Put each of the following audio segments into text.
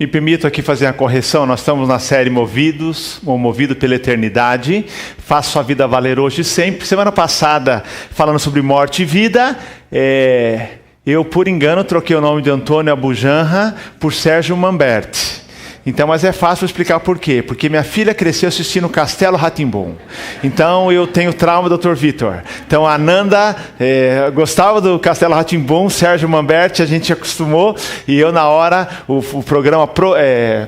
Me permito aqui fazer a correção, nós estamos na série Movidos, ou Movido pela Eternidade. Faça sua vida valer hoje e sempre. Semana passada, falando sobre morte e vida, eu por engano troquei o nome de Antônio Abujanra por Sérgio Manberti. Então, mas é fácil explicar por quê. Porque minha filha cresceu assistindo Castelo Rá-Tim-Bum. Então, eu tenho trauma do Dr. Vitor. Então, a Nanda gostava do Castelo Rá-Tim-Bum, Sérgio Manberti, a gente acostumou. E eu, na hora, o programa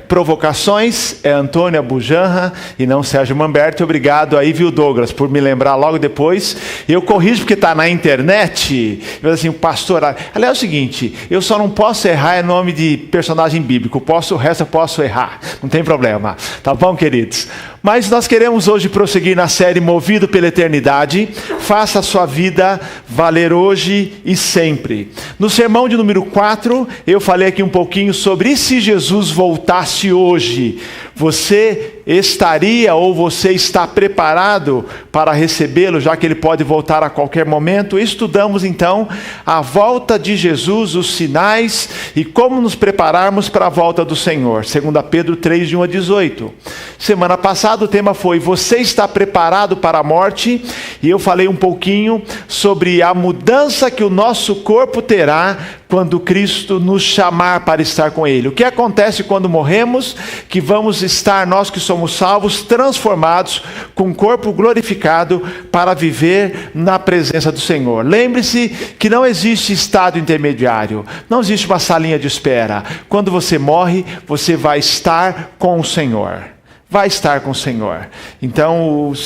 Provocações é Antônio Abujanra e não Sérgio Manberti. Obrigado aí, viu, Douglas, por me lembrar logo depois. Eu corrijo porque está na internet. Eu assim, o pastor... Aliás, é o seguinte, eu só não posso errar em nome de personagem bíblico. O resto eu posso errar, não tem problema, tá bom, queridos? Mas nós queremos hoje prosseguir na série Movido pela Eternidade. Faça a sua vida valer hoje e sempre. No sermão de número 4, eu falei aqui um pouquinho sobre e se Jesus voltasse hoje? Você estaria ou você está preparado para recebê-lo, já que ele pode voltar a qualquer momento? Estudamos então a volta de Jesus, os sinais e como nos prepararmos para a volta do Senhor. 2 Pedro 3, de 1 a 18. Semana passada o tema foi: você está preparado para a morte? E eu falei um pouquinho sobre a mudança que o nosso corpo terá quando Cristo nos chamar para estar com Ele. O que acontece quando morremos? Que vamos estar, nós que somos salvos, transformados com um corpo glorificado para viver na presença do Senhor. Lembre-se que não existe estado intermediário, não existe uma salinha de espera. Quando você morre, você vai estar com o Senhor. Vai estar com o Senhor. Então, 2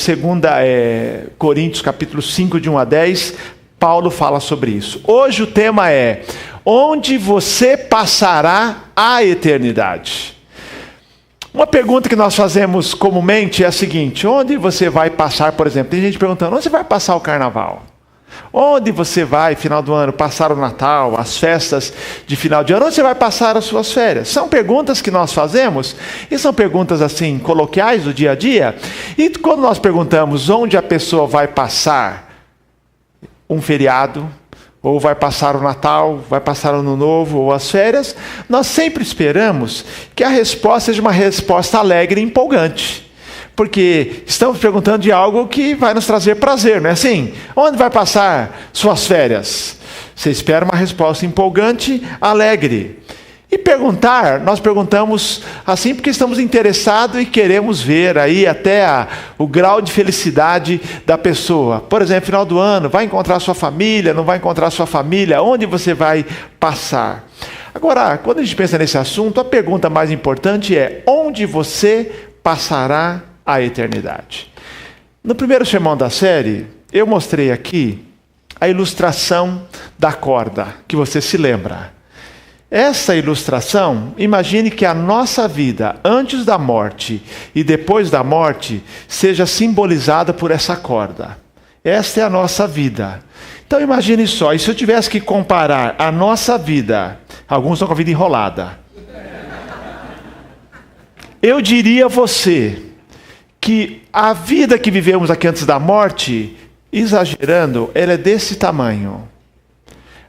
Coríntios capítulo 5, de 1 a 10, Paulo fala sobre isso. Hoje o tema é: onde você passará a eternidade? Uma pergunta que nós fazemos comumente é a seguinte: onde você vai passar, por exemplo? Tem gente perguntando: onde você vai passar o carnaval? Onde você vai, final do ano, passar o Natal, as festas de final de ano? Onde você vai passar as suas férias? São perguntas que nós fazemos, e são perguntas assim, coloquiais do dia a dia. E quando nós perguntamos onde a pessoa vai passar um feriado, ou vai passar o Natal, vai passar o Ano Novo, ou as férias, nós sempre esperamos que a resposta seja uma resposta alegre e empolgante. Porque estamos perguntando de algo que vai nos trazer prazer, não é assim? Onde vai passar suas férias? Você espera uma resposta empolgante, alegre. E perguntar, nós perguntamos assim porque estamos interessados e queremos ver aí até o grau de felicidade da pessoa. Por exemplo, final do ano, vai encontrar sua família, não vai encontrar sua família? Onde você vai passar? Agora, quando a gente pensa nesse assunto, a pergunta mais importante é: onde você passará a eternidade? No primeiro sermão da série, eu mostrei aqui a ilustração da corda, que você se lembra. Essa ilustração, imagine que a nossa vida antes da morte e depois da morte seja simbolizada por essa corda. Esta é a nossa vida. Então imagine só, e se eu tivesse que comparar a nossa vida, alguns estão com a vida enrolada, eu diria a você que a vida que vivemos aqui antes da morte, exagerando, ela é desse tamanho.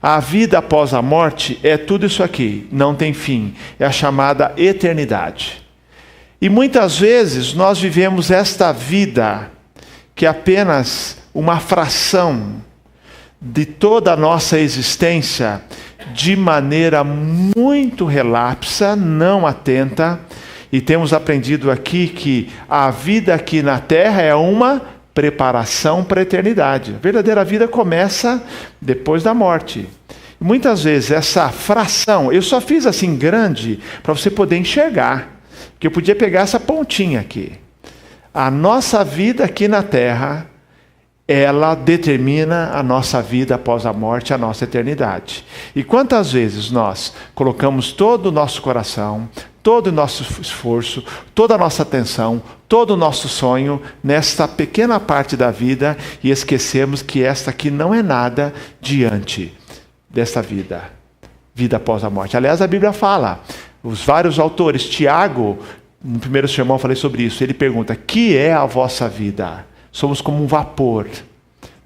A vida após a morte é tudo isso aqui, não tem fim. É a chamada eternidade. E muitas vezes nós vivemos esta vida, que é apenas uma fração de toda a nossa existência, de maneira muito relapsa, não atenta. E temos aprendido aqui que a vida aqui na Terra é uma preparação para a eternidade. A verdadeira vida começa depois da morte. E muitas vezes essa fração, eu só fiz assim grande para você poder enxergar, que eu podia pegar essa pontinha aqui. A nossa vida aqui na Terra, ela determina a nossa vida após a morte, a nossa eternidade. E quantas vezes nós colocamos todo o nosso coração, todo o nosso esforço, toda a nossa atenção, todo o nosso sonho nesta pequena parte da vida e esquecemos que esta aqui não é nada diante desta vida, vida após a morte. Aliás, a Bíblia fala, os vários autores, Tiago, no primeiro sermão eu falei sobre isso, ele pergunta: que é a vossa vida? Somos como um vapor,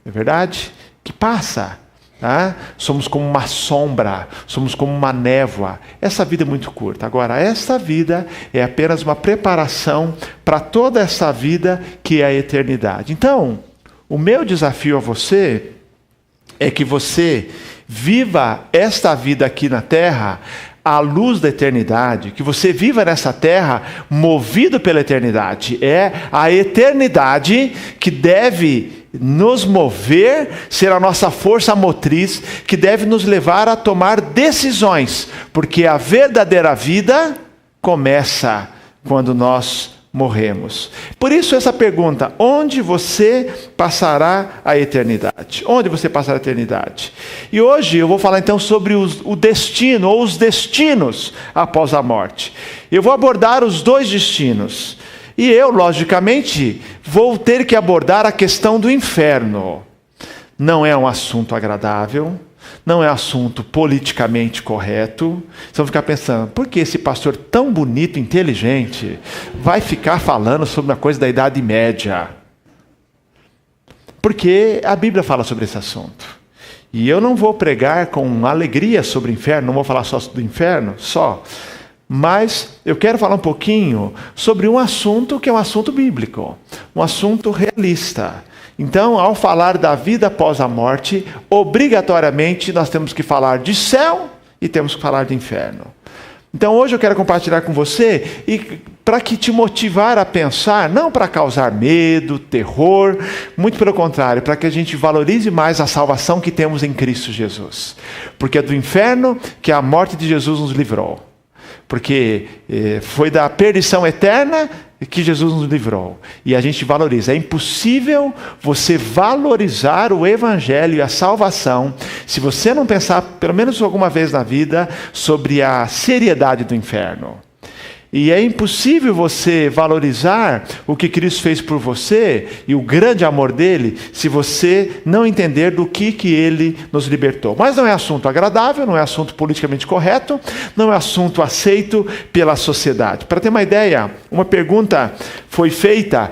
não é verdade? Que passa. Tá? Somos como uma sombra, somos como uma névoa. Essa vida é muito curta. Agora, essa vida é apenas uma preparação para toda essa vida que é a eternidade. Então, o meu desafio a você é que você viva esta vida aqui na terra à luz da eternidade, que você viva nessa terra movido pela eternidade. É a eternidade que deve nos mover, ser a nossa força motriz, que deve nos levar a tomar decisões, porque a verdadeira vida começa quando nós morremos. Por isso essa pergunta: onde você passará a eternidade? Onde você passará a eternidade? E hoje eu vou falar então sobre o destino, ou os destinos após a morte. Eu vou abordar os dois destinos. E eu, logicamente, vou ter que abordar a questão do inferno. Não é um assunto agradável, não é assunto politicamente correto. Vocês vão ficar pensando, por que esse pastor tão bonito, inteligente, vai ficar falando sobre uma coisa da Idade Média? Porque a Bíblia fala sobre esse assunto. E eu não vou pregar com alegria sobre o inferno, não vou falar só do inferno, mas eu quero falar um pouquinho sobre um assunto que é um assunto bíblico, um assunto realista. Então, ao falar da vida após a morte, obrigatoriamente nós temos que falar de céu e temos que falar de inferno. Então, hoje eu quero compartilhar com você e para que te motivar a pensar, não para causar medo, terror, muito pelo contrário, para que a gente valorize mais a salvação que temos em Cristo Jesus. Porque é do inferno que a morte de Jesus nos livrou. Porque foi da perdição eterna que Jesus nos livrou. E a gente valoriza. É impossível você valorizar o Evangelho e a salvação se você não pensar, pelo menos alguma vez na vida, sobre a seriedade do inferno. E é impossível você valorizar o que Cristo fez por você e o grande amor dele, se você não entender do que ele nos libertou. Mas não é assunto agradável, não é assunto politicamente correto, não é assunto aceito pela sociedade. Para ter uma ideia, uma pergunta foi feita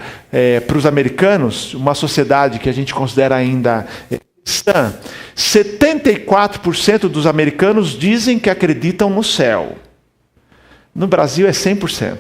para os americanos, uma sociedade que a gente considera ainda cristã. 74% dos americanos dizem que acreditam no céu. No Brasil é 100%.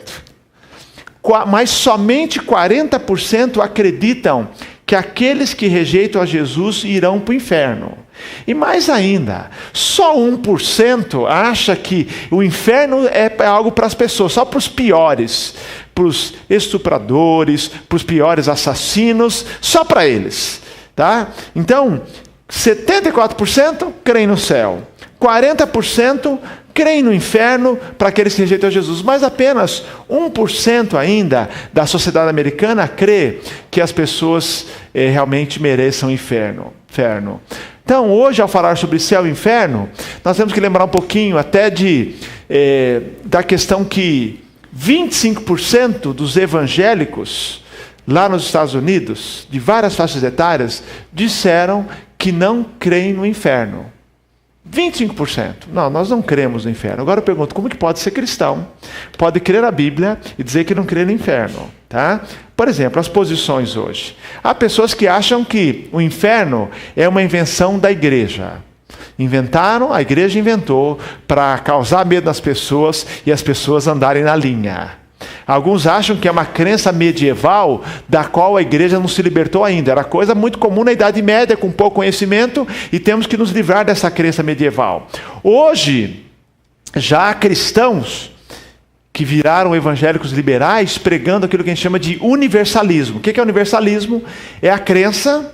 Mas somente 40% acreditam que aqueles que rejeitam a Jesus irão para o inferno. E mais ainda, só 1% acha que o inferno é algo para as pessoas, só para os piores, para os estupradores, para os piores assassinos, só para eles. Tá? Então, 74% creem no céu, 40% creem no inferno para aqueles que rejeitam Jesus, mas apenas 1% ainda da sociedade americana crê que as pessoas realmente mereçam inferno. Então, hoje, ao falar sobre céu e inferno, nós temos que lembrar um pouquinho até da questão que 25% dos evangélicos lá nos Estados Unidos, de várias faixas etárias, disseram que não creem no inferno. 25%. Não, nós não cremos no inferno. Agora eu pergunto, como que pode ser cristão? Pode crer na Bíblia e dizer que não crê no inferno. Tá? Por exemplo, as posições hoje. Há pessoas que acham que o inferno é uma invenção da igreja. A igreja inventou para causar medo nas pessoas e as pessoas andarem na linha. Alguns acham que é uma crença medieval da qual a igreja não se libertou ainda. Era coisa muito comum na Idade Média, com pouco conhecimento, e temos que nos livrar dessa crença medieval. Hoje, já há cristãos que viraram evangélicos liberais pregando aquilo que a gente chama de universalismo. O que é universalismo? É a crença,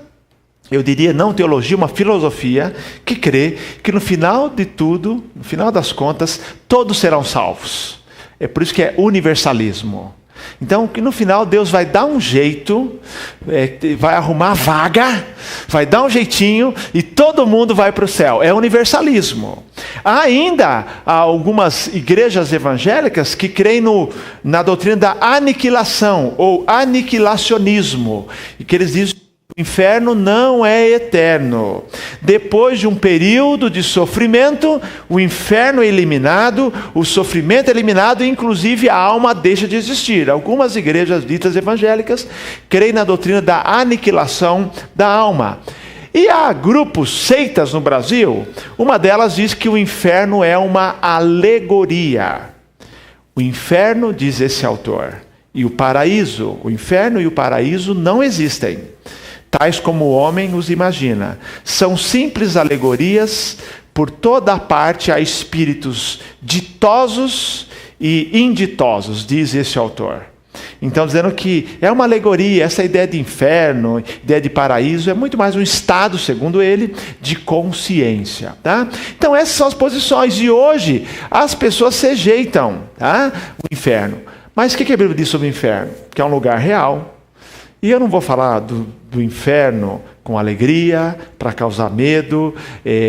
eu diria não teologia, uma filosofia, que crê que no final de tudo, no final das contas, todos serão salvos. É por isso que é universalismo. Então, que no final Deus vai dar um jeito, vai arrumar a vaga, vai dar um jeitinho e todo mundo vai para o céu. É universalismo. Há ainda algumas igrejas evangélicas que creem na doutrina da aniquilação ou aniquilacionismo, e que eles dizem: o inferno não é eterno. Depois de um período de sofrimento, o inferno é eliminado, o sofrimento é eliminado e inclusive a alma deixa de existir. Algumas igrejas ditas evangélicas creem na doutrina da aniquilação da alma. E há grupos, seitas no Brasil, uma delas diz que o inferno é uma alegoria. O inferno, diz esse autor, e o paraíso, o inferno e o paraíso não existem, tais como o homem os imagina. São simples alegorias, por toda a parte há espíritos ditosos e inditosos, diz esse autor. Então, dizendo que é uma alegoria, essa ideia de inferno, ideia de paraíso, é muito mais um estado, segundo ele, de consciência. Tá? Então, essas são as posições. E hoje, as pessoas se rejeitam, tá? O inferno. Mas o que a Bíblia diz sobre o inferno? Que é um lugar real. E eu não vou falar do inferno com alegria, para causar medo,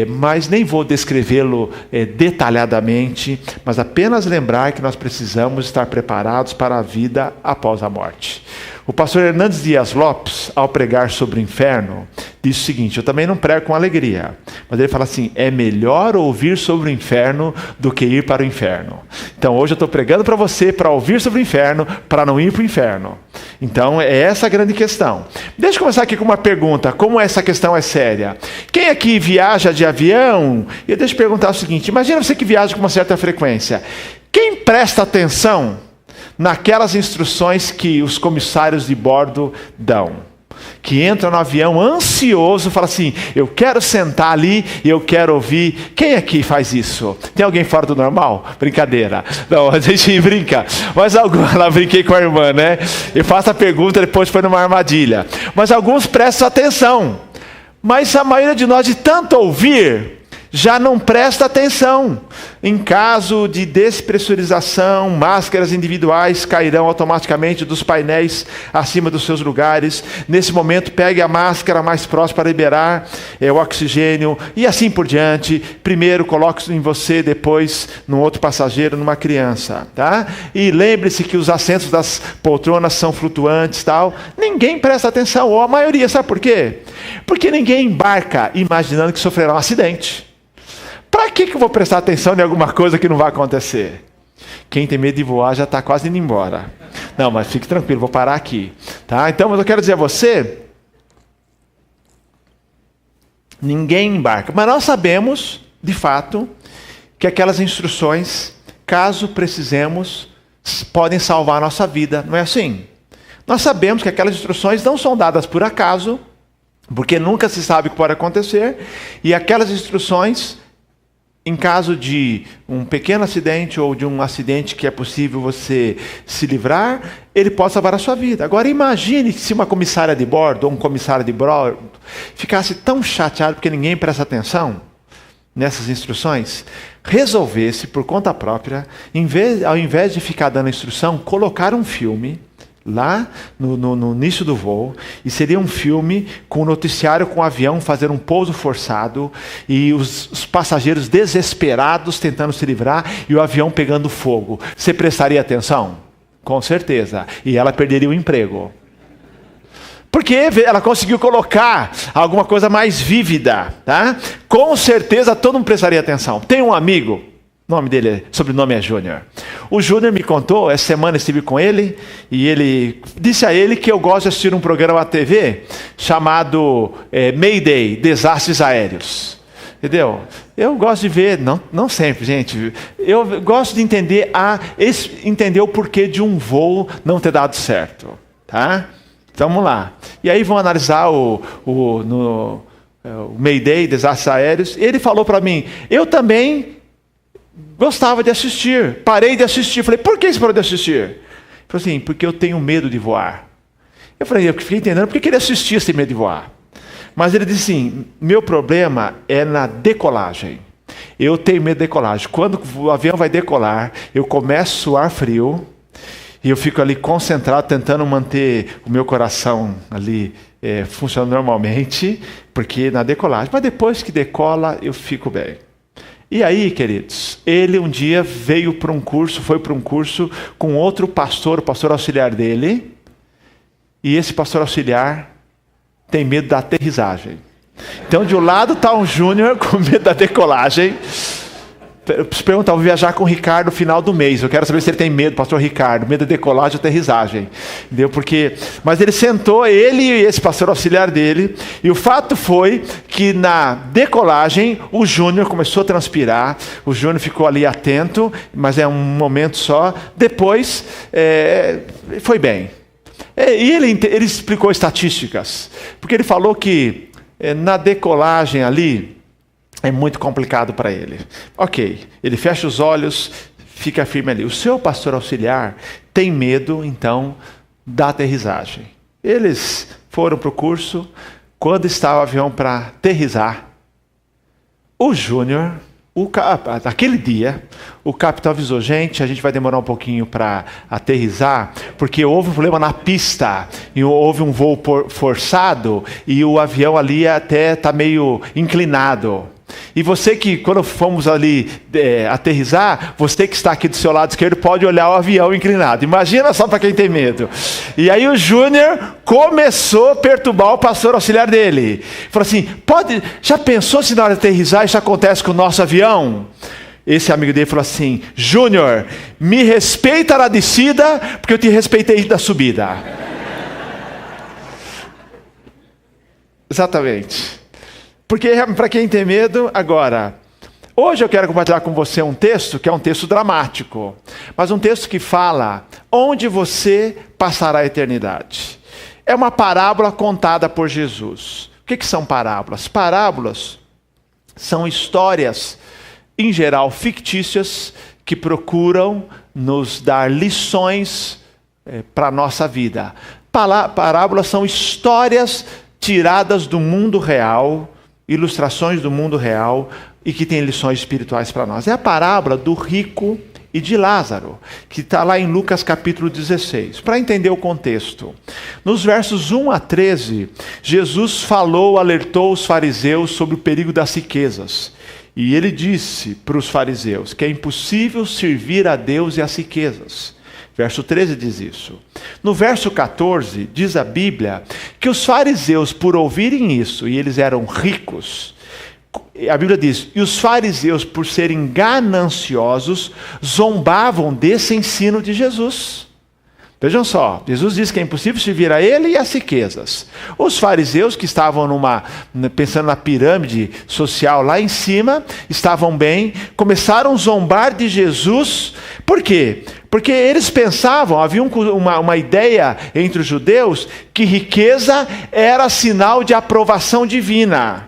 mas nem vou descrevê-lo detalhadamente, mas apenas lembrar que nós precisamos estar preparados para a vida após a morte. O pastor Hernandes Dias Lopes, ao pregar sobre o inferno, diz o seguinte: eu também não prego com alegria, mas ele fala assim: é melhor ouvir sobre o inferno do que ir para o inferno. Então hoje eu estou pregando para você para ouvir sobre o inferno, para não ir para o inferno. Então é essa a grande questão. Deixa eu começar aqui com uma pergunta: como essa questão é séria? Quem aqui viaja de avião? E deixa eu perguntar o seguinte: imagina você que viaja com uma certa frequência. Quem presta atenção naquelas instruções que os comissários de bordo dão? Que entra no avião ansioso, fala assim: eu quero sentar ali e eu quero ouvir. Quem aqui faz isso? Tem alguém fora do normal? Brincadeira. Não, a gente brinca. Mas alguns, lá brinquei com a irmã, né? Eu faço a pergunta, depois foi numa armadilha. Mas alguns prestam atenção. Mas a maioria de nós, de tanto ouvir, já não presta atenção. Em caso de despressurização, máscaras individuais cairão automaticamente dos painéis acima dos seus lugares. Nesse momento, pegue a máscara mais próxima para liberar o oxigênio e assim por diante. Primeiro coloque em você, depois no outro passageiro, numa criança, tá? E lembre-se que os assentos das poltronas são flutuantes, tal. Ninguém presta atenção, ou a maioria, sabe por quê? Porque ninguém embarca imaginando que sofrerá um acidente. Para que eu vou prestar atenção em alguma coisa que não vai acontecer? Quem tem medo de voar já está quase indo embora. Não, mas fique tranquilo, vou parar aqui. Tá? Então, mas eu quero dizer a você, ninguém embarca. Mas nós sabemos, de fato, que aquelas instruções, caso precisemos, podem salvar a nossa vida. Não é assim? Nós sabemos que aquelas instruções não são dadas por acaso, porque nunca se sabe o que pode acontecer, e aquelas instruções, em caso de um pequeno acidente ou de um acidente que é possível você se livrar, ele pode salvar a sua vida. Agora imagine se uma comissária de bordo ou um comissário de bordo ficasse tão chateado porque ninguém presta atenção nessas instruções, resolvesse por conta própria, ao invés de ficar dando instrução, colocar um filme lá no início do voo, e seria um filme com um noticiário com um avião fazendo um pouso forçado, e os passageiros desesperados tentando se livrar, e o avião pegando fogo. Você prestaria atenção? Com certeza. E ela perderia o emprego. Porque ela conseguiu colocar alguma coisa mais vívida, tá? Com certeza todo mundo prestaria atenção. Tem um amigo, sobrenome é Júnior. O Júnior me contou, essa semana estive com ele, e ele disse a ele que eu gosto de assistir um programa na TV chamado Mayday, Desastres Aéreos. Entendeu? Eu gosto de ver, não sempre, gente, eu gosto de entender o porquê de um voo não ter dado certo. Tá? Então vamos lá. E aí vão analisar o Mayday, Desastres Aéreos. Ele falou para mim, eu também gostava de assistir, parei de assistir. Falei, por que você parou de assistir? Ele falou assim, porque eu tenho medo de voar. Eu falei, eu fiquei entendendo porque ele assistia sem medo de voar. Mas ele disse assim, meu problema é na decolagem. Eu tenho medo de decolagem. Quando o avião vai decolar, eu começo a suar frio, e eu fico ali concentrado, tentando manter o meu coração ali funcionando normalmente, porque na decolagem. Mas depois que decola, eu fico bem. E aí, queridos, ele um dia foi para um curso com outro pastor, o pastor auxiliar dele, e esse pastor auxiliar tem medo da aterrissagem. Então, de um lado está um Júnior com medo da decolagem, Se perguntar, vou viajar com o Ricardo no final do mês. Eu quero saber se ele tem medo, pastor Ricardo. Medo de decolagem ou aterrissagem. Entendeu? Mas ele sentou, ele e esse pastor auxiliar dele. E o fato foi que na decolagem, o Júnior começou a transpirar. O Júnior ficou ali atento, mas é um momento só. Depois, foi bem. E ele explicou estatísticas. Porque ele falou que na decolagem ali, é muito complicado para ele. Ok, ele fecha os olhos, fica firme ali. O seu pastor auxiliar tem medo, então, da aterrissagem. Eles foram para o curso. Quando estava o avião para aterrissar, o Júnior, naquele dia, o capitão avisou: gente, a gente vai demorar um pouquinho para aterrissar, porque houve um problema na pista, e houve um voo forçado, e o avião ali até está meio inclinado. E você que, quando fomos ali aterrissar, você que está aqui do seu lado esquerdo pode olhar o avião inclinado. Imagina só para quem tem medo. E aí o Júnior começou a perturbar o pastor auxiliar dele. Falou assim: já pensou se na hora de aterrissar isso acontece com o nosso avião? Esse amigo dele falou assim: Júnior, me respeita na descida, porque eu te respeitei da subida. Exatamente. Porque para quem tem medo, agora, hoje eu quero compartilhar com você um texto que é um texto dramático, mas um texto que fala onde você passará a eternidade. É uma parábola contada por Jesus. O que são parábolas? Parábolas são histórias, em geral fictícias, que procuram nos dar lições para a nossa vida. Parábolas são histórias tiradas do mundo real, ilustrações do mundo real e que tem lições espirituais para nós. É a parábola do rico e de Lázaro, que está lá em Lucas capítulo 16. Para entender o contexto, nos versos 1 a 13, Jesus alertou os fariseus sobre o perigo das riquezas. E ele disse para os fariseus que é impossível servir a Deus e às riquezas. Verso 13 diz isso. No verso 14, diz a Bíblia que os fariseus, por ouvirem isso, e eles eram ricos, a Bíblia diz: e os fariseus, por serem gananciosos, zombavam desse ensino de Jesus. Vejam só, Jesus diz que é impossível servir a ele e às riquezas. Os fariseus, que estavam pensando na pirâmide social lá em cima, estavam bem, começaram a zombar de Jesus. Por quê? Porque eles pensavam, havia uma ideia entre os judeus, que riqueza era sinal de aprovação divina.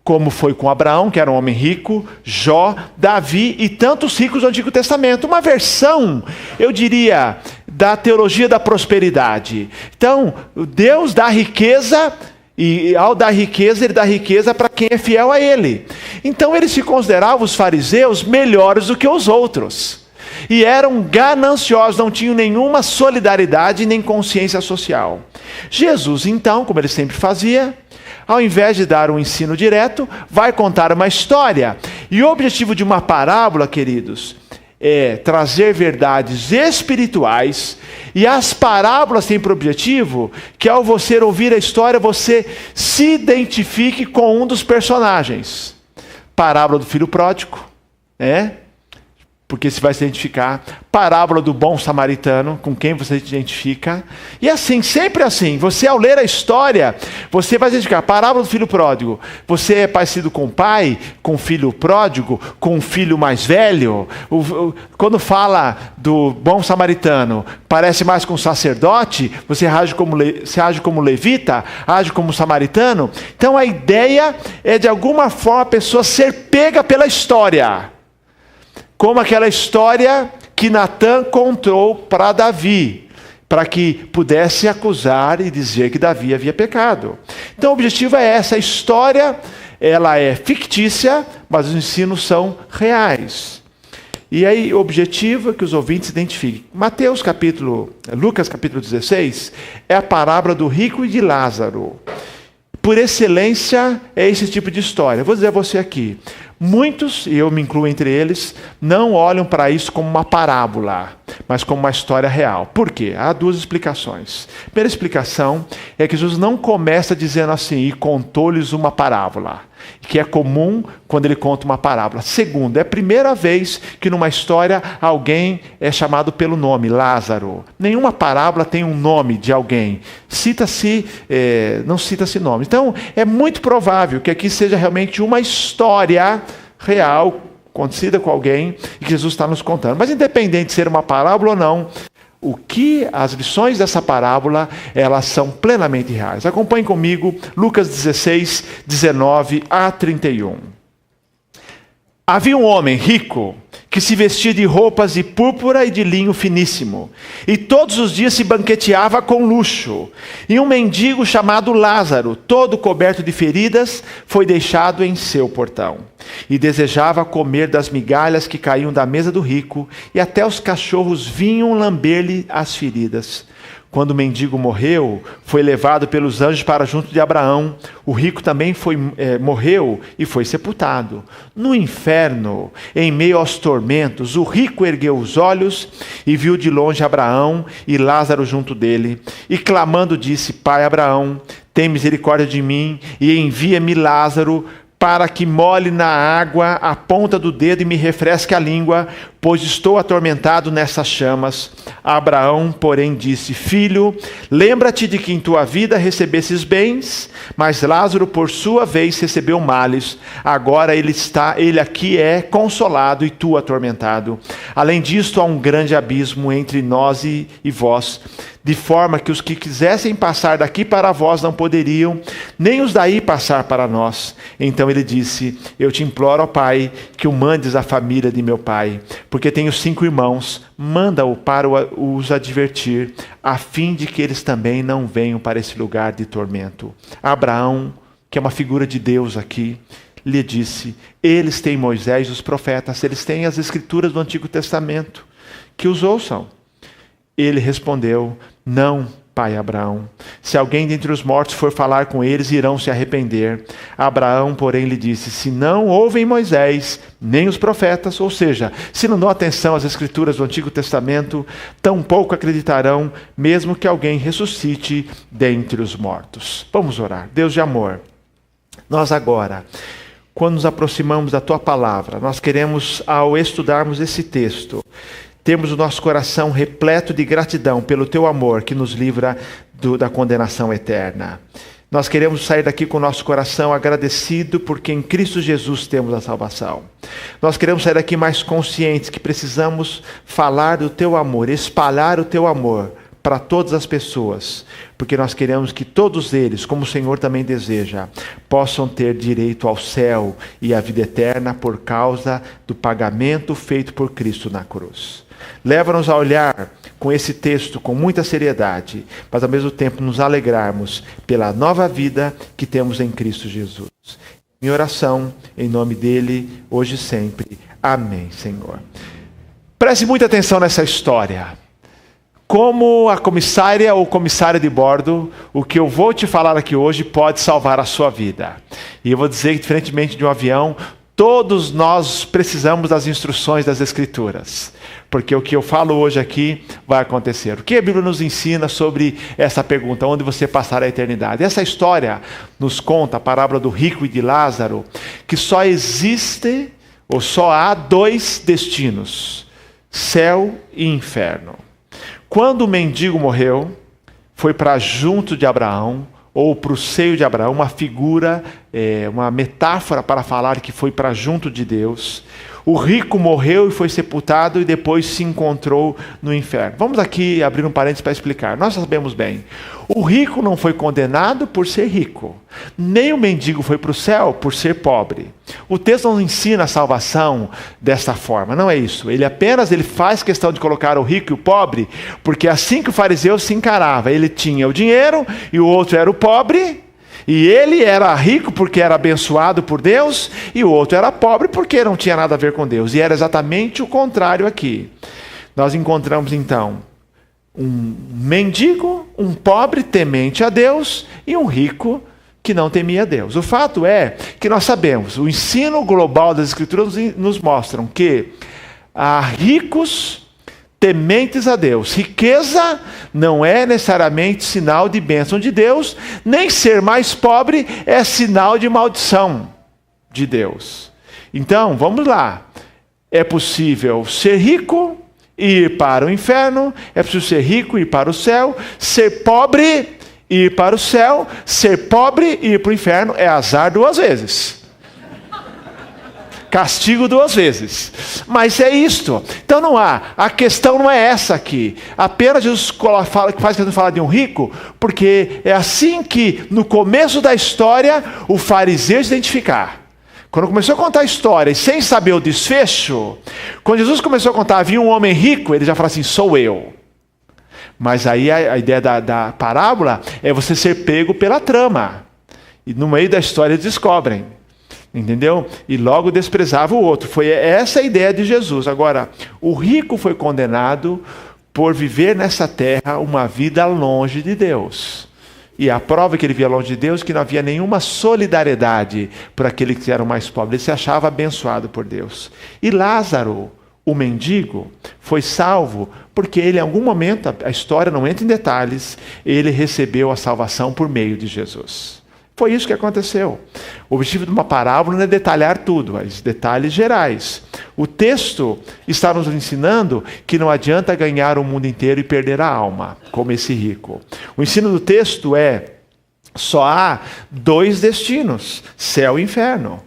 Como foi com Abraão, que era um homem rico, Jó, Davi e tantos ricos do Antigo Testamento. Uma versão, eu diria, da teologia da prosperidade. Então, Deus dá riqueza, e ao dar riqueza, Ele dá riqueza para quem é fiel a Ele. Então, eles se consideravam, os fariseus, melhores do que os outros. E eram gananciosos, não tinham nenhuma solidariedade nem consciência social. Jesus, então, como ele sempre fazia, ao invés de dar um ensino direto, vai contar uma história. E o objetivo de uma parábola, queridos, é trazer verdades espirituais. E as parábolas têm por objetivo que, ao você ouvir a história, você se identifique com um dos personagens. Parábola do filho pródigo, porque você vai se identificar. Parábola do bom samaritano, com quem você se identifica. E assim, sempre assim, você ao ler a história, você vai se identificar. Parábola do filho pródigo, você é parecido com o pai, com o filho pródigo, com o filho mais velho. Quando fala do bom samaritano, parece mais com o sacerdote, você age como levita, age como samaritano. Então a ideia é, de alguma forma, a pessoa ser pega pela história. Como aquela história que Natã contou para Davi, para que pudesse acusar e dizer que Davi havia pecado. Então o objetivo é essa. A história, ela é fictícia, mas os ensinos são reais. E aí o objetivo é que os ouvintes se identifiquem. Lucas capítulo 16, é a parábola do rico e de Lázaro. Por excelência, é esse tipo de história. Vou dizer a você aqui, muitos, e eu me incluo entre eles, não olham para isso como uma parábola. mas como uma história real. Por quê? Há duas explicações. A primeira explicação é que Jesus não começa dizendo assim, e contou-lhes uma parábola, que é comum quando ele conta uma parábola. Segundo, é a primeira vez que numa história alguém é chamado pelo nome, Lázaro. Nenhuma parábola tem um nome de alguém. Não cita-se nome. Então, é muito provável que aqui seja realmente uma história real, acontecida com alguém, e que Jesus está nos contando. Mas independente de ser uma parábola ou não, as lições dessa parábola, elas são plenamente reais. Acompanhe comigo Lucas 16, 19 a 31. Havia um homem rico que se vestia de roupas de púrpura e de linho finíssimo, e todos os dias se banqueteava com luxo. E um mendigo chamado Lázaro, todo coberto de feridas, foi deixado em seu portão. E desejava comer das migalhas que caíam da mesa do rico, e até os cachorros vinham lamber-lhe as feridas. Quando o mendigo morreu, foi levado pelos anjos para junto de Abraão. O rico também morreu e foi sepultado. No inferno, em meio aos tormentos, o rico ergueu os olhos e viu de longe Abraão e Lázaro junto dele. E clamando disse: Pai Abraão, tem misericórdia de mim e envia-me Lázaro para que molhe na água a ponta do dedo e me refresque a língua, pois estou atormentado nessas chamas. Abraão, porém, disse: Filho, lembra-te de que em tua vida recebesses bens, mas Lázaro, por sua vez, recebeu males. Agora ele aqui é consolado e tu atormentado. Além disto, há um grande abismo entre nós e vós, de forma que os que quisessem passar daqui para vós não poderiam, nem os daí passar para nós. Então ele disse: Eu te imploro, ó Pai, que o mandes à família de meu pai, porque tenho 5 irmãos, manda-o para os advertir, a fim de que eles também não venham para esse lugar de tormento. Abraão, que é uma figura de Deus aqui, lhe disse: Eles têm Moisés e os profetas, eles têm as escrituras do Antigo Testamento, que os ouçam. Ele respondeu: Não, pai Abraão. Se alguém dentre os mortos for falar com eles, irão se arrepender. Abraão, porém, lhe disse: Se não ouvem Moisés, nem os profetas, ou seja, se não dão atenção às escrituras do Antigo Testamento, tampouco acreditarão, mesmo que alguém ressuscite dentre os mortos. Vamos orar. Deus de amor, nós agora, quando nos aproximamos da Tua Palavra, nós queremos, ao estudarmos esse texto, temos o nosso coração repleto de gratidão pelo Teu amor que nos livra da condenação eterna. Nós queremos sair daqui com o nosso coração agradecido porque em Cristo Jesus temos a salvação. Nós queremos sair daqui mais conscientes que precisamos falar do Teu amor, espalhar o Teu amor para todas as pessoas, porque nós queremos que todos eles, como o Senhor também deseja, possam ter direito ao céu e à vida eterna por causa do pagamento feito por Cristo na cruz. Leva-nos a olhar com esse texto com muita seriedade, mas ao mesmo tempo nos alegrarmos pela nova vida que temos em Cristo Jesus. Minha oração, em nome dele, hoje e sempre. Amém, Senhor. Preste muita atenção nessa história. Como a comissária ou comissário de bordo, o que eu vou te falar aqui hoje pode salvar a sua vida. E eu vou dizer que, diferentemente de um avião, todos nós precisamos das instruções das Escrituras. Porque o que eu falo hoje aqui vai acontecer. O que a Bíblia nos ensina sobre essa pergunta, onde você passará a eternidade? Essa história nos conta, a parábola do rico e de Lázaro, que só existe, ou só há 2 destinos, céu e inferno. Quando o mendigo morreu, foi para junto de Abraão, ou para o seio de Abraão, uma figura, uma metáfora para falar que foi para junto de Deus. O rico morreu e foi sepultado e depois se encontrou no inferno. Vamos aqui abrir um parênteses para explicar. Nós sabemos bem, o rico não foi condenado por ser rico, nem o mendigo foi para o céu por ser pobre. O texto não ensina a salvação dessa forma, não é isso. Ele faz questão de colocar o rico e o pobre, porque assim que o fariseu se encarava, ele tinha o dinheiro e o outro era o pobre. E ele era rico porque era abençoado por Deus, e o outro era pobre porque não tinha nada a ver com Deus. E era exatamente o contrário aqui. Nós encontramos então um mendigo, um pobre temente a Deus e um rico que não temia a Deus. O fato é que nós sabemos, o ensino global das Escrituras nos mostram que há ricos tementes a Deus. Riqueza não é necessariamente sinal de bênção de Deus, nem ser mais pobre é sinal de maldição de Deus. Então, vamos lá. É possível ser rico e ir para o inferno, é possível ser rico e ir para o céu, ser pobre e ir para o céu, ser pobre e ir para o inferno é azar 2 vezes. Castigo 2 vezes. Mas é isto. Então não há. A questão não é essa aqui. Apenas Jesus faz questão de falar de um rico, porque é assim que no começo da história o fariseu se identificar. Quando começou a contar a história e sem saber o desfecho, quando Jesus começou a contar, havia um homem rico, ele já fala assim, sou eu. Mas aí a ideia da parábola é você ser pego pela trama. E no meio da história eles descobrem. Entendeu? E logo desprezava o outro. Foi essa a ideia de Jesus. Agora, o rico foi condenado por viver nessa terra uma vida longe de Deus. E a prova que ele via longe de Deus é que não havia nenhuma solidariedade por aquele que era o mais pobre. Ele se achava abençoado por Deus. E Lázaro, o mendigo, foi salvo porque ele, em algum momento, a história não entra em detalhes, ele recebeu a salvação por meio de Jesus. Foi isso que aconteceu. O objetivo de uma parábola não é detalhar tudo, mas detalhes gerais. O texto está nos ensinando que não adianta ganhar o mundo inteiro e perder a alma, como esse rico. O ensino do texto é: só há 2 destinos, céu e inferno.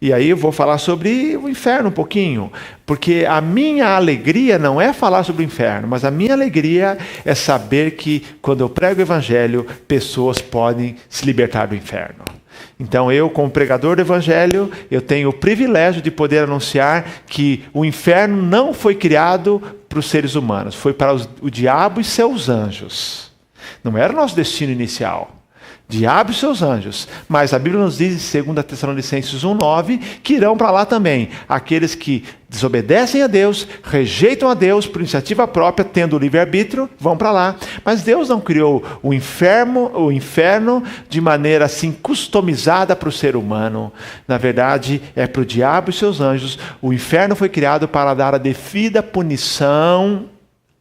E aí eu vou falar sobre o inferno um pouquinho, porque a minha alegria não é falar sobre o inferno, mas a minha alegria é saber que quando eu prego o evangelho, pessoas podem se libertar do inferno. Então eu, como pregador do evangelho, eu tenho o privilégio de poder anunciar que o inferno não foi criado para os seres humanos, foi para o diabo e seus anjos. Não era o nosso destino inicial. Diabo e seus anjos. Mas a Bíblia nos diz em 2 Tessalonicenses 1,9 que irão para lá também aqueles que desobedecem a Deus, rejeitam a Deus por iniciativa própria, tendo o livre-arbítrio, vão para lá. Mas Deus não criou o inferno de maneira assim customizada para o ser humano. Na verdade, é para o diabo e seus anjos. O inferno foi criado para dar a devida punição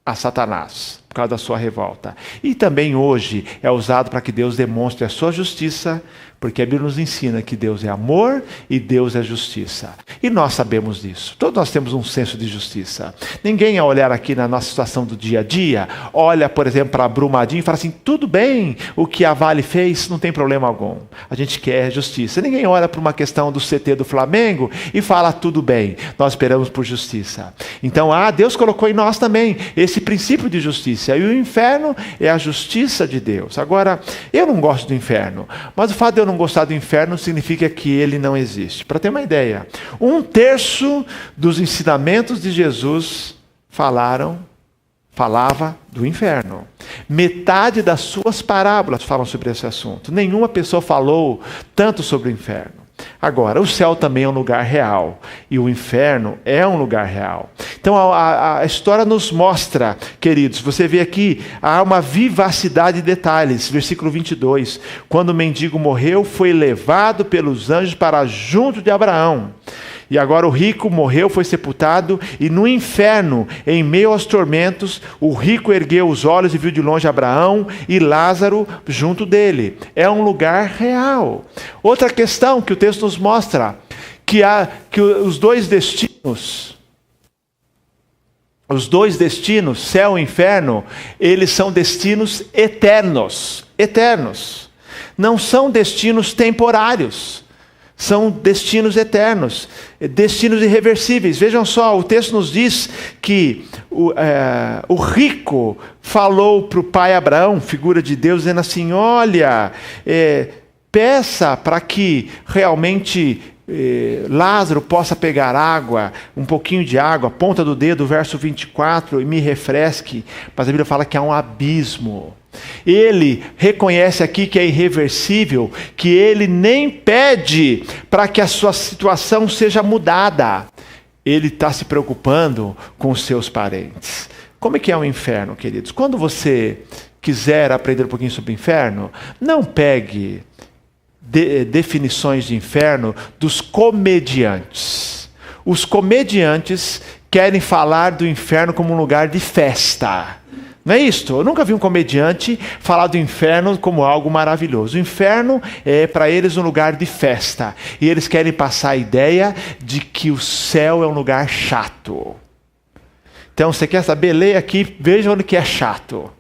a Satanás, por causa da sua revolta. E também hoje é usado para que Deus demonstre a sua justiça, porque a Bíblia nos ensina que Deus é amor e Deus é justiça. E nós sabemos disso. Todos nós temos um senso de justiça. Ninguém, ao olhar aqui na nossa situação do dia a dia, olha, por exemplo, para Brumadinho e fala assim, tudo bem, o que a Vale fez não tem problema algum. A gente quer justiça. Ninguém olha para uma questão do CT do Flamengo e fala, tudo bem, nós esperamos por justiça. Então, Deus colocou em nós também esse princípio de justiça. E o inferno é a justiça de Deus. Agora, eu não gosto do inferno, mas o fato de eu não gostar do inferno significa que ele não existe. Para ter uma ideia, 1/3 dos ensinamentos de Jesus falava do inferno. Metade das suas parábolas falam sobre esse assunto. Nenhuma pessoa falou tanto sobre o inferno. Agora, o céu também é um lugar real e o inferno é um lugar real. Então a história nos mostra, queridos, você vê aqui, há uma vivacidade de detalhes. Versículo 22, quando o mendigo morreu, foi levado pelos anjos para junto de Abraão. E agora o rico morreu, foi sepultado, e no inferno, em meio aos tormentos, o rico ergueu os olhos e viu de longe Abraão e Lázaro junto dele. É um lugar real. Outra questão que o texto nos mostra, que os dois destinos, céu e inferno, eles são destinos eternos. Eternos. Não são destinos temporários. São destinos eternos, destinos irreversíveis. Vejam só, o texto nos diz que o rico falou para o pai Abraão, figura de Deus, dizendo assim, olha, peça para que realmente Lázaro possa pegar água, um pouquinho de água, ponta do dedo, verso 24, e me refresque. Mas a Bíblia fala que há um abismo. Ele reconhece aqui que é irreversível, que ele nem pede para que a sua situação seja mudada. Ele está se preocupando com os seus parentes. Como é que é o inferno, queridos? Quando você quiser aprender um pouquinho sobre o inferno, não pegue definições de inferno dos comediantes. Os comediantes querem falar do inferno como um lugar de festa. Não é isto? Eu nunca vi um comediante falar do inferno como algo maravilhoso. O inferno é para eles um lugar de festa. E eles querem passar a ideia de que o céu é um lugar chato. Então, você quer saber? Leia aqui, veja onde que é chato.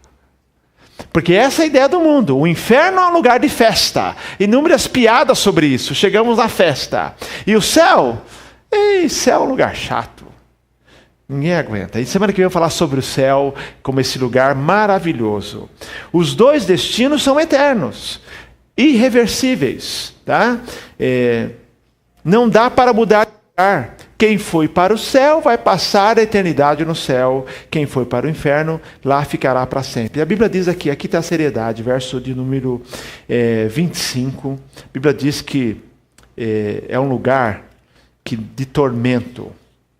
Porque essa é a ideia do mundo. O inferno é um lugar de festa. Inúmeras piadas sobre isso. Chegamos na festa. E o céu? Céu é um lugar chato. Ninguém aguenta. E semana que vem eu vou falar sobre o céu como esse lugar maravilhoso. Os dois destinos são eternos, irreversíveis. Tá? Não dá para mudar de lugar. Quem foi para o céu vai passar a eternidade no céu. Quem foi para o inferno, lá ficará para sempre. E a Bíblia diz aqui está a seriedade, verso de número 25. A Bíblia diz que é um lugar de tormento.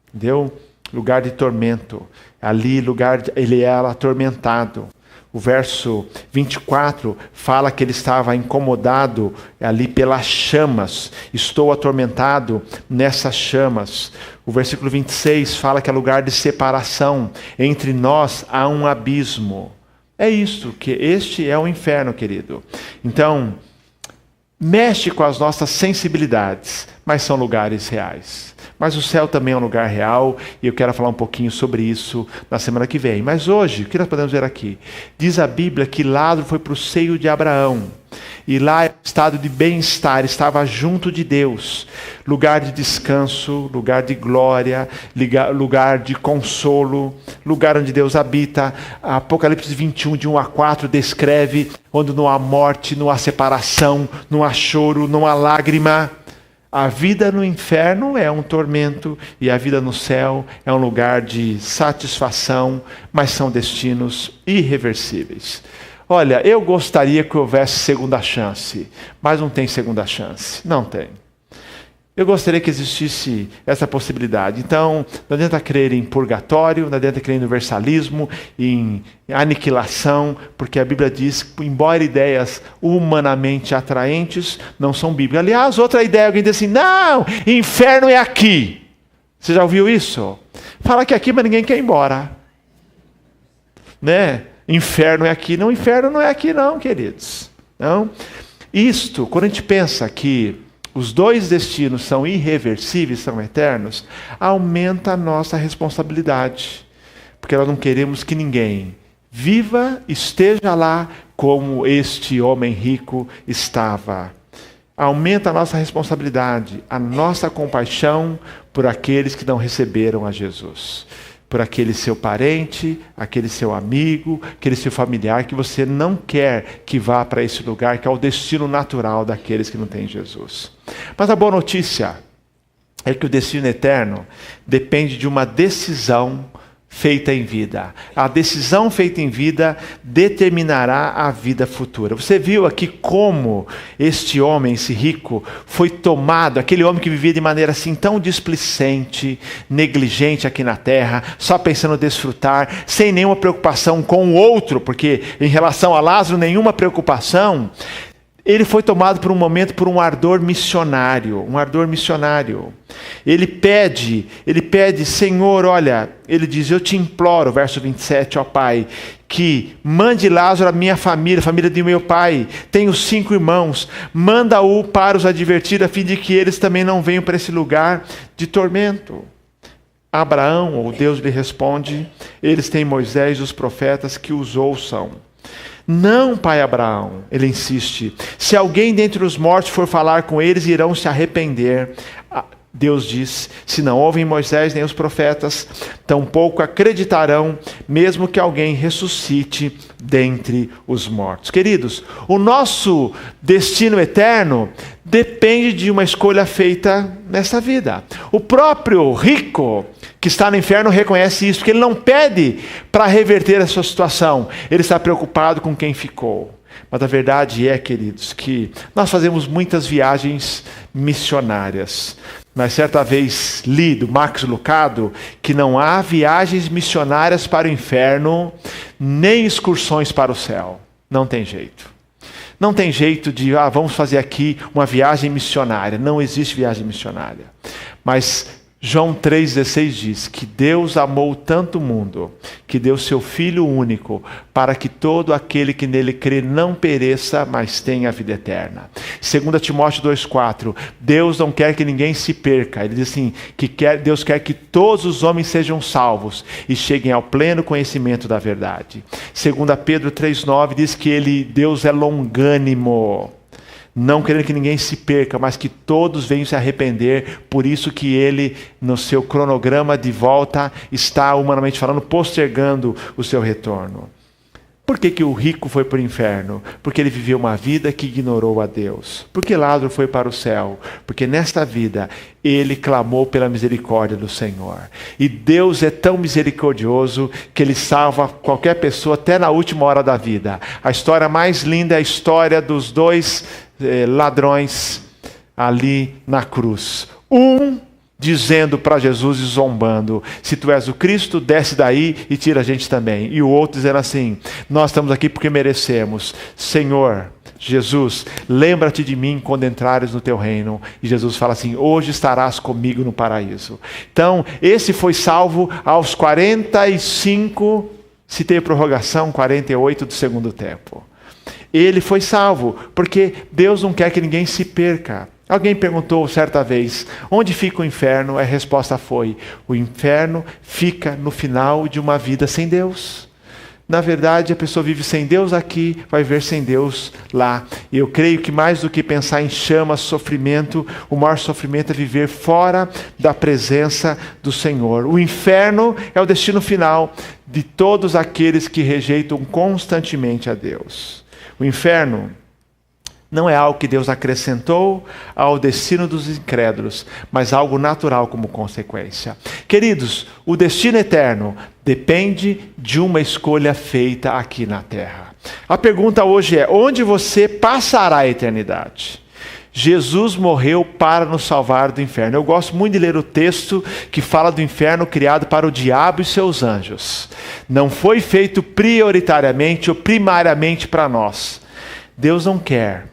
Entendeu? Lugar de tormento. Ali, ele era atormentado. O verso 24 fala que ele estava incomodado ali pelas chamas. Estou atormentado nessas chamas. O versículo 26 fala que é lugar de separação. Entre nós há um abismo. É isso, que este é o inferno, querido. Então, mexe com as nossas sensibilidades, mas são lugares reais. Mas o céu também é um lugar real, e eu quero falar um pouquinho sobre isso na semana que vem. Mas hoje, o que nós podemos ver aqui? Diz a Bíblia que Lázaro foi para o seio de Abraão, e lá é um estado de bem-estar, estava junto de Deus. Lugar de descanso, lugar de glória, lugar de consolo, lugar onde Deus habita. Apocalipse 21, de 1 a 4, descreve onde não há morte, não há separação, não há choro, não há lágrima. A vida no inferno é um tormento e a vida no céu é um lugar de satisfação, mas são destinos irreversíveis. Olha, eu gostaria que houvesse segunda chance, mas não tem segunda chance. Não tem. Eu gostaria que existisse essa possibilidade. Então, não adianta crer em purgatório, não adianta crer em universalismo, em aniquilação, porque a Bíblia diz que, embora ideias humanamente atraentes, não são bíblicas. Aliás, outra ideia, alguém diz assim, não, inferno é aqui. Você já ouviu isso? Fala que é aqui, mas ninguém quer ir embora. Né? Inferno é aqui. Não, inferno não é aqui não, queridos. Não. Isto, quando a gente pensa que os dois destinos são irreversíveis, são eternos, aumenta a nossa responsabilidade. Porque nós não queremos que ninguém viva, esteja lá como este homem rico estava. Aumenta a nossa responsabilidade, a nossa compaixão por aqueles que não receberam a Jesus. Por aquele seu parente, aquele seu amigo, aquele seu familiar que você não quer que vá para esse lugar, que é o destino natural daqueles que não têm Jesus. Mas a boa notícia é que o destino eterno depende de uma decisão feita em vida. A decisão feita em vida determinará a vida futura. Você viu aqui como este homem, esse rico, foi tomado, aquele homem que vivia de maneira assim tão displicente, negligente aqui na terra, só pensando em desfrutar, sem nenhuma preocupação com o outro, porque em relação a Lázaro, nenhuma preocupação. Ele foi tomado por um momento por um ardor missionário, Ele pede, Senhor, olha, ele diz, eu te imploro, verso 27, ó Pai, que mande Lázaro à minha família, a família de meu pai, tenho 5 irmãos, manda-o para os advertir, a fim de que eles também não venham para esse lugar de tormento. Abraão, ou Deus lhe responde, eles têm Moisés e os profetas que os ouçam. Não, pai Abraão, ele insiste, se alguém dentre os mortos for falar com eles, irão se arrepender. Deus diz, se não ouvem Moisés nem os profetas, tampouco acreditarão, mesmo que alguém ressuscite dentre os mortos. Queridos, o nosso destino eterno depende de uma escolha feita nessa vida. O próprio rico que está no inferno reconhece isso, porque ele não pede para reverter a sua situação, ele está preocupado com quem ficou. Mas a verdade é, queridos, que nós fazemos muitas viagens missionárias. Mas certa vez li do Max Lucado que não há viagens missionárias para o inferno, nem excursões para o céu. Não tem jeito. Não tem jeito de, vamos fazer aqui uma viagem missionária. Não existe viagem missionária. Mas João 3,16 diz que Deus amou tanto o mundo, que deu seu Filho único, para que todo aquele que nele crê não pereça, mas tenha a vida eterna. 2 Timóteo 2,4, Deus não quer que ninguém se perca. Ele diz assim, Deus quer que todos os homens sejam salvos e cheguem ao pleno conhecimento da verdade. 2 Pedro 3,9 diz que Deus é longânimo, não querendo que ninguém se perca, mas que todos venham se arrepender. Por isso que ele, no seu cronograma de volta, está, humanamente falando, postergando o seu retorno. Por que o rico foi para o inferno? Porque ele viveu uma vida que ignorou a Deus. Por que Lázaro foi para o céu? Porque nesta vida ele clamou pela misericórdia do Senhor. E Deus é tão misericordioso que ele salva qualquer pessoa até na última hora da vida. A história mais linda é a história dos dois ladrões ali na cruz. Um dizendo para Jesus e zombando, se tu és o Cristo, desce daí e tira a gente também. E o outro dizendo assim, nós estamos aqui porque merecemos. Senhor, Jesus, lembra-te de mim quando entrares no teu reino. E Jesus fala assim, hoje estarás comigo no paraíso. Então, esse foi salvo aos 45, se tem prorrogação, 48 do segundo tempo. Ele foi salvo, porque Deus não quer que ninguém se perca. Alguém perguntou certa vez, onde fica o inferno? A resposta foi, o inferno fica no final de uma vida sem Deus. Na verdade, a pessoa vive sem Deus aqui, vai ver sem Deus lá. E eu creio que mais do que pensar em chamas, sofrimento, o maior sofrimento é viver fora da presença do Senhor. O inferno é o destino final de todos aqueles que rejeitam constantemente a Deus. O inferno não é algo que Deus acrescentou ao destino dos incrédulos, mas algo natural como consequência. Queridos, o destino eterno depende de uma escolha feita aqui na terra. A pergunta hoje é, onde você passará a eternidade? Jesus morreu para nos salvar do inferno. Eu gosto muito de ler o texto que fala do inferno criado para o diabo e seus anjos. Não foi feito prioritariamente ou primariamente para nós. Deus não quer.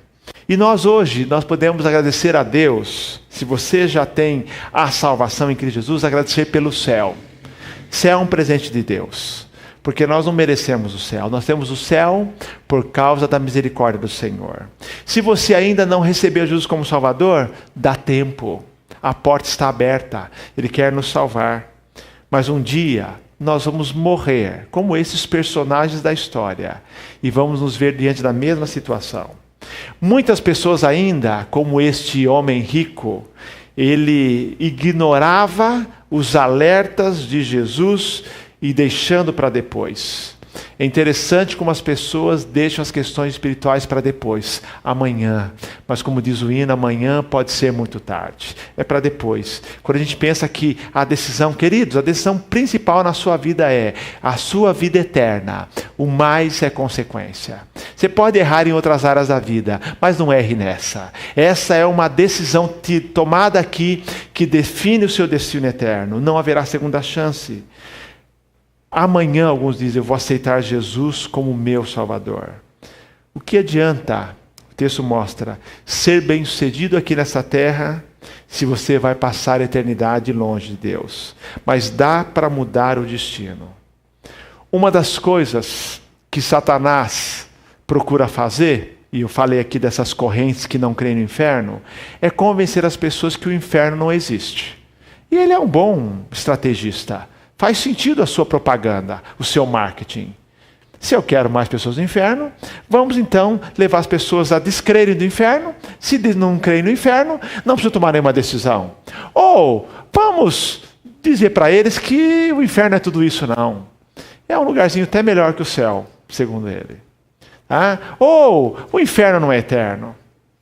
E nós hoje, nós podemos agradecer a Deus, se você já tem a salvação em Cristo Jesus, agradecer pelo céu. Céu é um presente de Deus, porque nós não merecemos o céu. Nós temos o céu por causa da misericórdia do Senhor. Se você ainda não recebeu Jesus como Salvador, dá tempo. A porta está aberta. Ele quer nos salvar. Mas um dia nós vamos morrer, como esses personagens da história, e vamos nos ver diante da mesma situação. Muitas pessoas ainda, como este homem rico, ele ignorava os alertas de Jesus e deixando para depois. É interessante como as pessoas deixam as questões espirituais para depois, amanhã. Mas como diz o hino, amanhã pode ser muito tarde. É para depois. Quando a gente pensa que a decisão, queridos, a decisão principal na sua vida é a sua vida eterna. O mais é consequência. Você pode errar em outras áreas da vida, mas não erre nessa. Essa é uma decisão tomada aqui que define o seu destino eterno. Não haverá segunda chance. Amanhã, alguns dizem, eu vou aceitar Jesus como meu Salvador. O que adianta, o texto mostra, ser bem-sucedido aqui nessa terra, se você vai passar a eternidade longe de Deus? Mas dá para mudar o destino. Uma das coisas que Satanás procura fazer, e eu falei aqui dessas correntes que não creem no inferno, é convencer as pessoas que o inferno não existe. E ele é um bom estrategista. Faz sentido a sua propaganda, o seu marketing. Se eu quero mais pessoas no inferno, vamos então levar as pessoas a descrerem do inferno. Se não creem no inferno, não precisam tomar nenhuma decisão. Ou vamos dizer para eles que o inferno é tudo isso, não. É um lugarzinho até melhor que o céu, segundo ele. Ou o inferno não é eterno.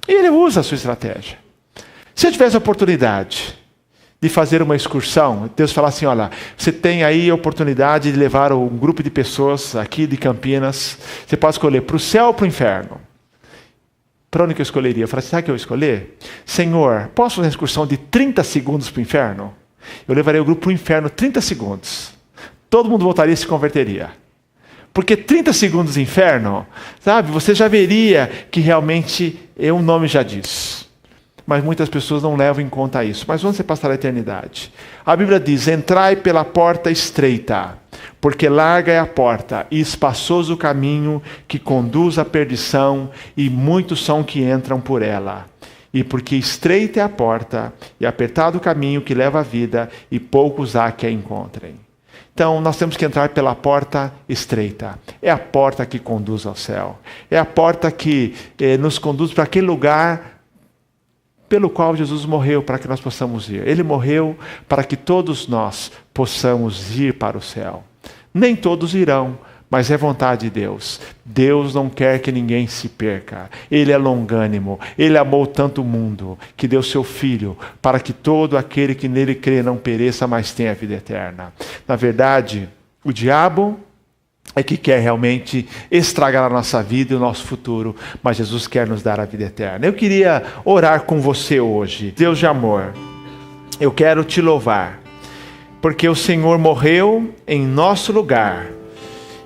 E ele usa a sua estratégia. Se eu tivesse a oportunidade de fazer uma excursão, Deus fala assim, olha, você tem aí a oportunidade de levar um grupo de pessoas aqui de Campinas, você pode escolher para o céu ou para o inferno. Para onde que eu escolheria? Eu falei, sabe o que eu escolher? Senhor, posso fazer uma excursão de 30 segundos para o inferno? Eu levaria o grupo para o inferno 30 segundos. Todo mundo voltaria e se converteria. Porque 30 segundos de inferno, sabe, você já veria que realmente o nome já diz. Mas muitas pessoas não levam em conta isso. Mas onde você passará a eternidade? A Bíblia diz: entrai pela porta estreita, porque larga é a porta e espaçoso o caminho que conduz à perdição, e muitos são que entram por ela. E porque estreita é a porta e apertado o caminho que leva à vida, e poucos há que a encontrem. Então, nós temos que entrar pela porta estreita. É a porta que conduz ao céu. É a porta que nos conduz para aquele lugar pelo qual Jesus morreu, para que nós possamos ir. Ele morreu para que todos nós possamos ir para o céu. Nem todos irão, mas é vontade de Deus. Deus não quer que ninguém se perca. Ele é longânimo. Ele amou tanto o mundo que deu seu Filho para que todo aquele que nele crê não pereça, mas tenha a vida eterna. Na verdade, o diabo é que quer realmente estragar a nossa vida e o nosso futuro, mas Jesus quer nos dar a vida eterna. Eu queria orar com você hoje. Deus de amor, eu quero te louvar, porque o Senhor morreu em nosso lugar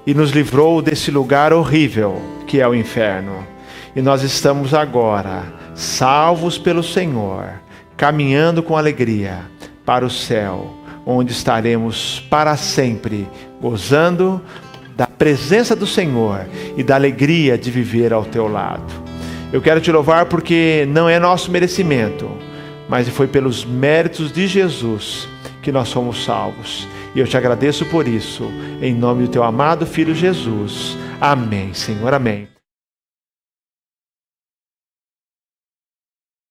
e nos livrou desse lugar horrível que é o inferno. E nós estamos agora salvos pelo Senhor, caminhando com alegria para o céu, onde estaremos para sempre, gozando da presença do Senhor e da alegria de viver ao teu lado. Eu quero te louvar porque não é nosso merecimento, mas foi pelos méritos de Jesus que nós somos salvos. E eu te agradeço por isso, em nome do teu amado Filho Jesus. Amém, Senhor, amém.